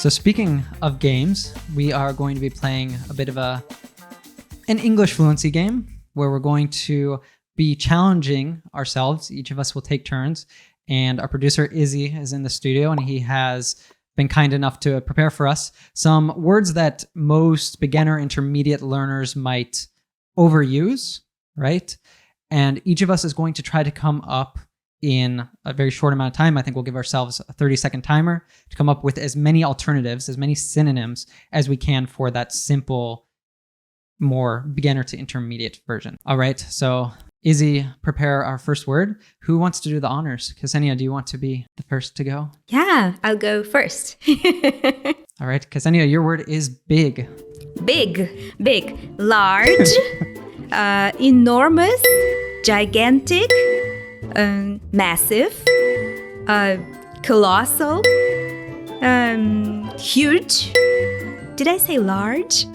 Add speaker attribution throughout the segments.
Speaker 1: So speaking of games, we are going to be playing a bit of an English fluency game where we're going to be challenging ourselves. Each of us will take turns, and our producer Izzy is in the studio, and he has been kind enough to prepare for us some words that most beginner intermediate learners might overuse, right? And each of us is going to try to come up in a very short amount of time. I think we'll give ourselves a 30-second timer to come up with as many alternatives, as many synonyms as we can for that simple, more beginner to intermediate version. All right, so Izzy, prepare our first word. Who wants to do the honors? Ksenia, do you want to be the first to go?
Speaker 2: Yeah, I'll go first.
Speaker 1: All right, Ksenia, your word is big.
Speaker 2: Big, large, enormous, gigantic, massive, colossal, huge. Did I say large?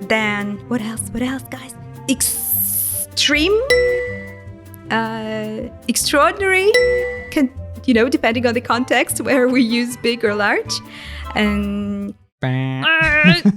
Speaker 2: Then what else, guys? Extreme, extraordinary, depending on the context where we use big or large. No. That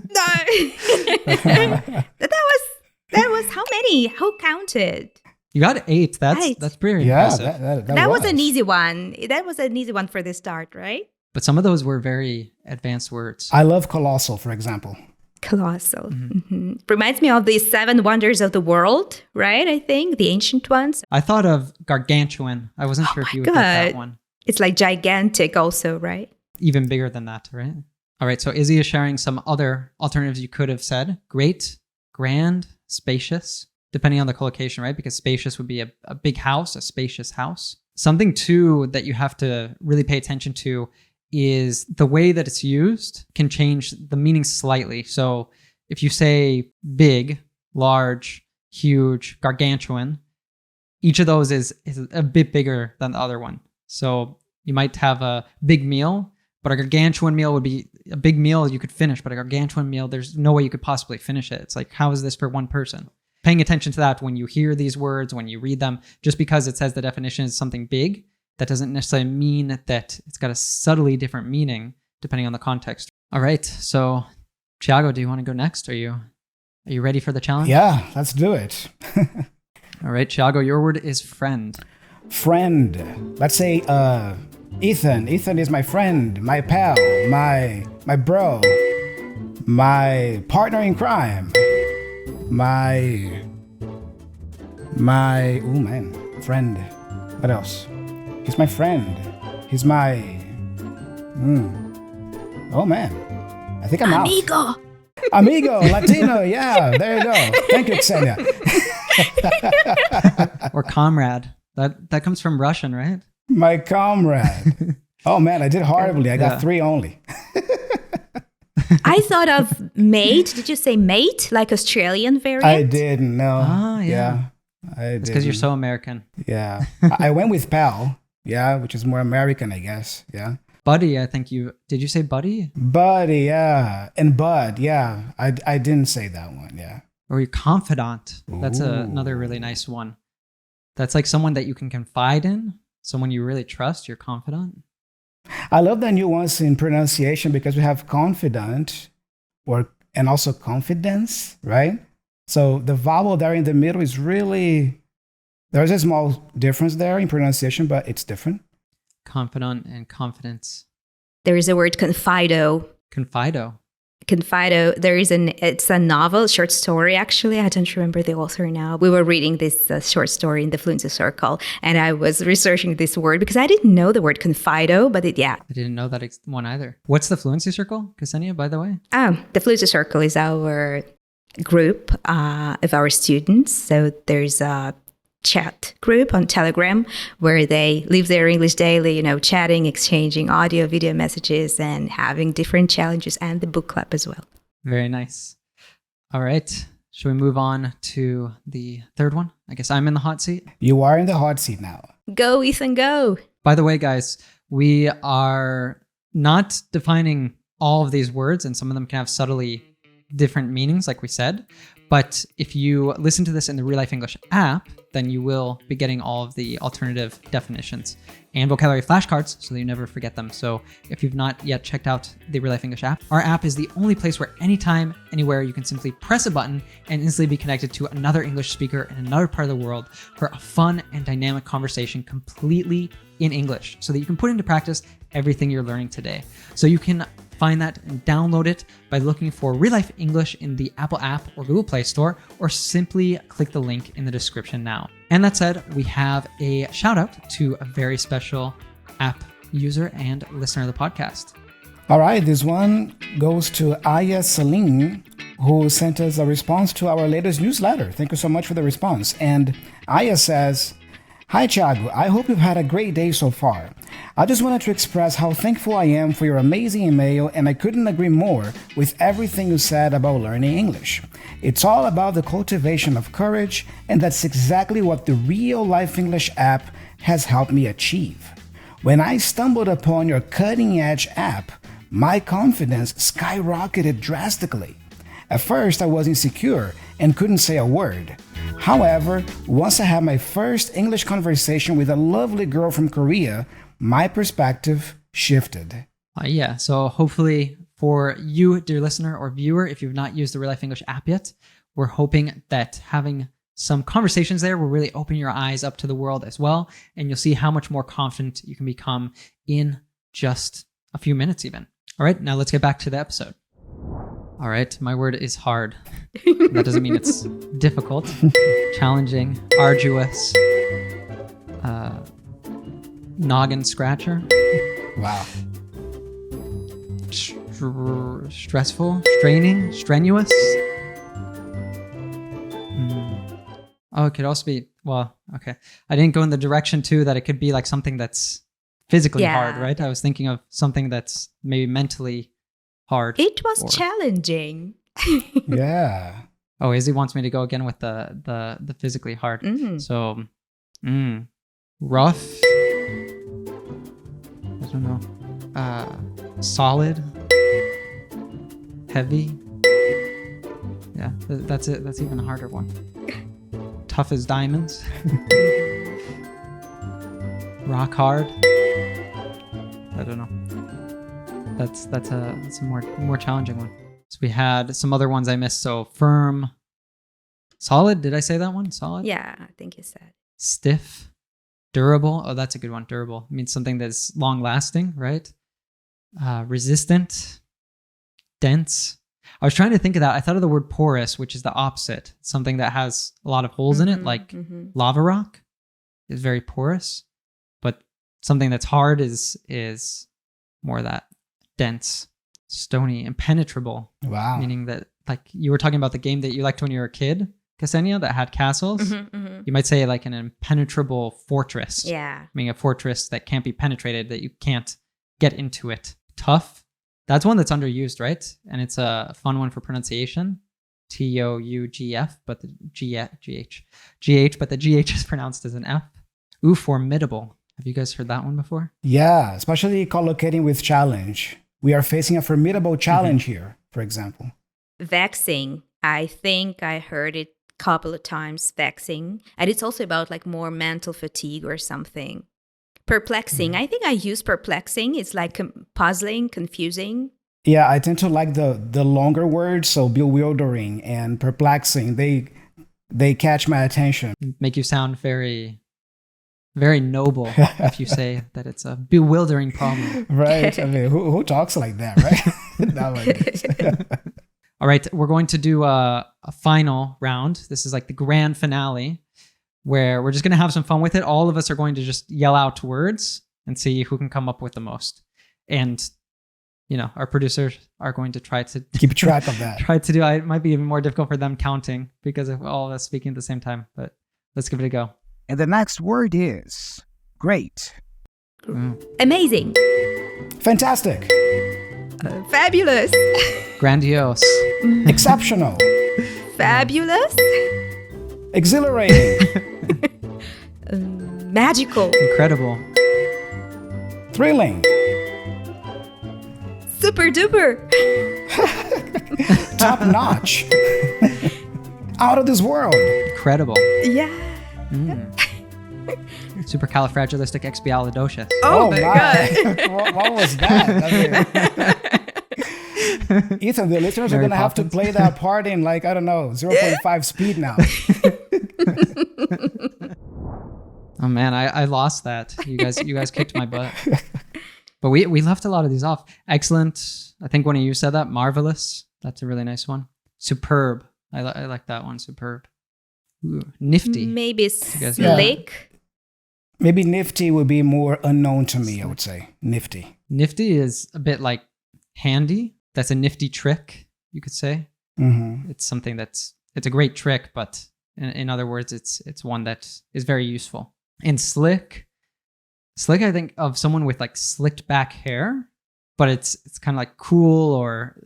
Speaker 2: was how many? Who counted?
Speaker 1: You got 8. That's pretty impressive.
Speaker 2: That was an easy one. That was an easy one for the start, right?
Speaker 1: But some of those were very advanced words.
Speaker 3: I love colossal, for example.
Speaker 2: Colossal. Mm-hmm. Reminds me of the 7 wonders of the world, right? I think the ancient ones.
Speaker 1: I thought of gargantuan. I wasn't sure if you would get that one.
Speaker 2: It's like gigantic also, right?
Speaker 1: Even bigger than that, right? All right, so Izzy is sharing some other alternatives you could have said. Great, grand, spacious, depending on the collocation, right? Because spacious would be a big house, a spacious house. Something too that you have to really pay attention to is the way that it's used can change the meaning slightly. So if you say big, large, huge, gargantuan, each of those is a bit bigger than the other one. So you might have a big meal, but a gargantuan meal would be a big meal you could finish, but a gargantuan meal, there's no way you could possibly finish it. It's like, how is this for one person? Paying attention to that when you hear these words, when you read them, just because it says the definition is something big, that doesn't necessarily mean that it's got a subtly different meaning depending on the context. All right, so Thiago, do you want to go next? Are you ready for the challenge?
Speaker 3: Yeah, let's do it.
Speaker 1: All right, Thiago, your word is friend.
Speaker 3: Friend. Let's say Ethan. Ethan is my friend, my pal, my bro, my partner in crime, friend. What else? He's my friend. He's my... Oh, man. I think I'm
Speaker 2: Amigo.
Speaker 3: Amigo, Latino. Yeah, there you go. Thank you, Ksenia.
Speaker 1: Or comrade. That comes from Russian, right?
Speaker 3: My comrade. Oh, man, I did horribly. I got 3 only.
Speaker 2: I thought of mate. Did you say mate, like Australian variant?
Speaker 3: I didn't know.
Speaker 1: Ah, yeah.
Speaker 3: It's
Speaker 1: because you're so American.
Speaker 3: Yeah. I went with pal. Yeah, which is more American, I guess. Yeah.
Speaker 1: Buddy, I think did you say buddy?
Speaker 3: Buddy, yeah. And bud, yeah. I didn't say that one, yeah.
Speaker 1: Or your confidant. That's another really nice one. That's like someone that you can confide in, someone you really trust, your confidant.
Speaker 3: I love the nuance in pronunciation because we have confidant and also confidence, right? So the vowel there in the middle is really... There's a small difference there in pronunciation, but it's different.
Speaker 1: Confidant and confidence.
Speaker 2: There is a word confido.
Speaker 1: Confido.
Speaker 2: It's a novel, short story, actually. I don't remember the author now. We were reading this short story in the Fluency Circle, and I was researching this word because I didn't know the word confido, but I
Speaker 1: didn't know that one either. What's the Fluency Circle, Ksenia, by the way?
Speaker 2: The Fluency Circle is our group of our students. So there's a chat group on Telegram where they live their English daily, chatting, exchanging audio, video messages, and having different challenges, and the book club as well.
Speaker 1: Very nice. All right. Should we move on to the third one? I guess I'm in the hot seat.
Speaker 3: You are in the hot seat now.
Speaker 2: Go, Ethan, go.
Speaker 1: By the way, guys, we are not defining all of these words, and some of them can have subtly different meanings, like we said. But if you listen to this in the Real Life English app, then you will be getting all of the alternative definitions and vocabulary flashcards so that you never forget them. So if you've not yet checked out the Real Life English app, our app is the only place where anytime, anywhere, you can simply press a button and instantly be connected to another English speaker in another part of the world for a fun and dynamic conversation completely in English so that you can put into practice everything you're learning today. So you can find that and download it by looking for Real Life English in the Apple app or Google Play Store, or simply click the link in the description now. And that said, we have a shout out to a very special app user and listener of the podcast.
Speaker 3: All right, this one goes to 𝗥𝗲𝗹𝗟𝗟, who sent us a response to our latest newsletter. Thank you so much for the response. And Aya says, "Hi, Thiago. I hope you've had a great day so far. I just wanted to express how thankful I am for your amazing email, and I couldn't agree more with everything you said about learning English. It's all about the cultivation of courage, and that's exactly what the Real Life English app has helped me achieve. When I stumbled upon your cutting-edge app, my confidence skyrocketed drastically. At first, I was insecure and couldn't say a word. However, once I had my first English conversation with a lovely girl from Korea, my perspective shifted."
Speaker 1: Yeah, so hopefully for you, dear listener or viewer, if you've not used the Real Life English app yet, we're hoping that having some conversations there will really open your eyes up to the world as well, and you'll see how much more confident you can become in just a few minutes even. All right, now let's get back to the episode. All right, my word is hard. That doesn't mean it's difficult, challenging, arduous, noggin scratcher.
Speaker 3: Wow.
Speaker 1: Stressful, straining, strenuous. Oh, it could also be, well, okay. I didn't go in the direction too that it could be like something that's physically hard, right? I was thinking of something that's maybe mentally hard.
Speaker 2: It was challenging.
Speaker 3: Yeah.
Speaker 1: Oh, Izzy wants me to go again with the physically hard. So, rough. I don't know. Solid. Heavy. Yeah, that's it. That's even a harder one. Tough as diamonds. Rock hard. I don't know. That's a more challenging one. So we had some other ones I missed. So firm, solid. Did I say that one? Solid.
Speaker 2: Yeah, I think you said.
Speaker 1: Stiff, durable. Oh, that's a good one. Durable means something that's long lasting, right? Resistant, dense. I was trying to think of that. I thought of the word porous, which is the opposite. Something that has a lot of holes in it, like lava rock is very porous, but something that's hard is more that dense, stony, impenetrable.
Speaker 3: Wow.
Speaker 1: Meaning that, like you were talking about the game that you liked when you were a kid, Ksenia, that had castles. You might say like an impenetrable fortress.
Speaker 2: Yeah.
Speaker 1: Meaning a fortress that can't be penetrated, that you can't get into it. Tough. That's one that's underused, right? And it's a fun one for pronunciation. TOUGF, but the GH, but the GH is pronounced as an F. Ooh, formidable. Have you guys heard that one before?
Speaker 3: Yeah, especially collocating with challenge. We are facing a formidable challenge here, for example.
Speaker 2: Vexing. I think I heard it a couple of times, vexing. And it's also about like more mental fatigue or something. Perplexing. I think I use perplexing. It's like puzzling, confusing.
Speaker 3: Yeah, I tend to like the longer words, so bewildering and perplexing. They catch my attention.
Speaker 1: Make you sound very, very noble if you say that it's a bewildering problem.
Speaker 3: Right. I mean, who talks like that, right? Not like this.
Speaker 1: All right, we're going to do a final round. This is like the grand finale, where we're just going to have some fun with it. All of us are going to just yell out words and see who can come up with the most. And, you know, our producers are going to try to
Speaker 3: keep track of that.
Speaker 1: It might be even more difficult for them counting because of all of us speaking at the same time, but let's give it a go.
Speaker 4: And the next word is great.
Speaker 2: Amazing.
Speaker 3: Fantastic.
Speaker 2: Fabulous.
Speaker 1: Grandiose.
Speaker 3: Exceptional.
Speaker 2: Fabulous.
Speaker 3: Exhilarating.
Speaker 2: Magical.
Speaker 1: Incredible.
Speaker 3: Thrilling.
Speaker 2: Super duper.
Speaker 3: Top notch. Out of this world.
Speaker 1: Incredible.
Speaker 2: Yeah.
Speaker 1: 𝗙𝗪𝗡𝗟𝗏𝗡𝗃.
Speaker 2: Oh my God.
Speaker 3: What was that? Ethan, the listeners
Speaker 1: Mary
Speaker 3: are going to have to
Speaker 1: Poppins.
Speaker 3: play that part in 0.5 speed now.
Speaker 1: Oh man, I lost that. You guys kicked my butt. But we left a lot of these off. Excellent. I think one of you said that. Marvelous. That's a really nice one. Superb. I like that one. Superb. Ooh, nifty.
Speaker 2: Maybe
Speaker 1: guys-
Speaker 2: slick.
Speaker 3: Maybe nifty would be more unknown to me, I would say. Nifty.
Speaker 1: Nifty is a bit like handy. That's a nifty trick, you could say.
Speaker 3: Mm-hmm.
Speaker 1: It's something it's a great trick, but in other words, it's one that is very useful. And slick, I think of someone with like slicked back hair, but it's kind of like cool or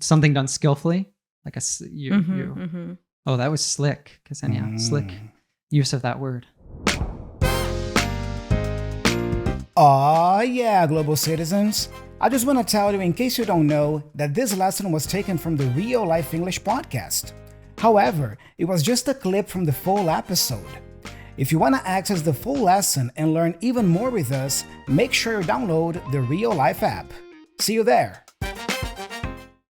Speaker 1: something done skillfully. Like oh, that was slick. Ksenia, slick use of that word.
Speaker 3: Aw, yeah, global citizens. I just want to tell you, in case you don't know, that this lesson was taken from the Real Life English Podcast. However, it was just a clip from the full episode. If you want to access the full lesson and learn even more with us, make sure you download the Real Life app. See you there!